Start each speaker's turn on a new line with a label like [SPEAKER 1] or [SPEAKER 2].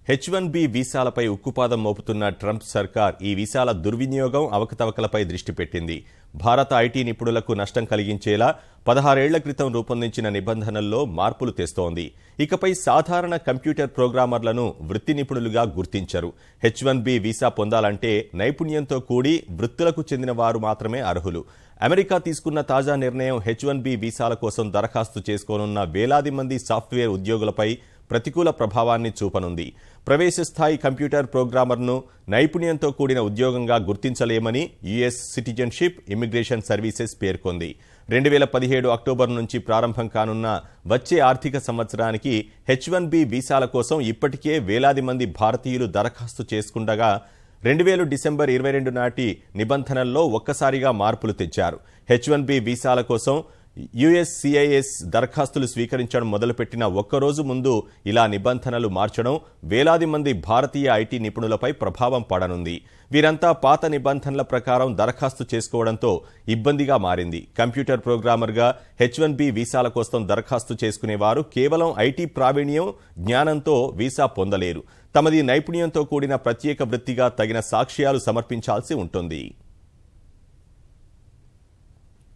[SPEAKER 1] H1B వీసాలపై ఉక్కుపాదం మోపుతున్న Trump సర్కార్ ఈ వీసాల దుర్వినియోగం అవకతవకలపై దృష్టి పెట్టింది. భారత ఐటీ నిపుణులకు నష్టం కలిగించేలా 16 ఏళ్ల క్రితం రూపొందించిన నిబంధనల్లో మార్పులు తెస్తోంది. ఇకపై సాధారణ కంప్యూటర్ ప్రోగ్రామర్లను వృత్తి నిపుణులుగా గుర్తించరు. H1B వీసా పొందాలంటే నైపుణ్యంతో కూడి వృత్తులకు చెందిన వారు మాత్రమే అర్హులు. అమెరికా తీసుకున్న తాజా నిర్ణయం H1B వీసాల కోసం దరఖాస్తు చేసుకోనున్న వేలాది మంది సాఫ్ట్వేర్ ఉద్యోగులపై ప్రతికూల ప్రభావాన్ని చూపనుంది. ప్రవేశ స్థాయి కంప్యూటర్ ప్రోగ్రామర్ను నైపుణ్యంతో కూడిన ఉద్యోగంగా గుర్తించలేమని యుఎస్ సిటిజన్షిప్ ఇమిగ్రేషన్ సర్వీసెస్ పేర్కొంది. 2017 అక్టోబర్ నుంచి ప్రారంభం కానున్న వచ్చే ఆర్థిక సంవత్సరానికి H1B వీసాల కోసం ఇప్పటికే వేలాది మంది భారతీయులు దరఖాస్తు చేసుకుండగా 2000 డిసెంబర్ 22 నాటి నిబంధనల్లో ఒక్కసారిగా మార్పులు తెచ్చారు. H1B వీసాల కోసం USCIS దరఖాస్తులు స్వీకరించడం మొదలుపెట్టిన ఒక్కరోజు ముందు ఇలా నిబంధనలు మార్చడం వేలాది మంది భారతీయ ఐటీ నిపుణులపై ప్రభావం పడనుంది. వీరంతా పాత నిబంధనల ప్రకారం దరఖాస్తు చేసుకోవడంతో ఇబ్బందిగా మారింది. కంప్యూటర్ ప్రోగ్రామర్గా H1B వీసాల కోసం దరఖాస్తు చేసుకునేవారు కేవలం ఐటీ ప్రావీణ్యం, జ్ఞానంతో వీసా పొందలేరు. తమది నైపుణ్యంతో కూడిన ప్రత్యేక వృత్తిగా తగిన సాక్ష్యాలు సమర్పించాల్సి ఉంటుంది.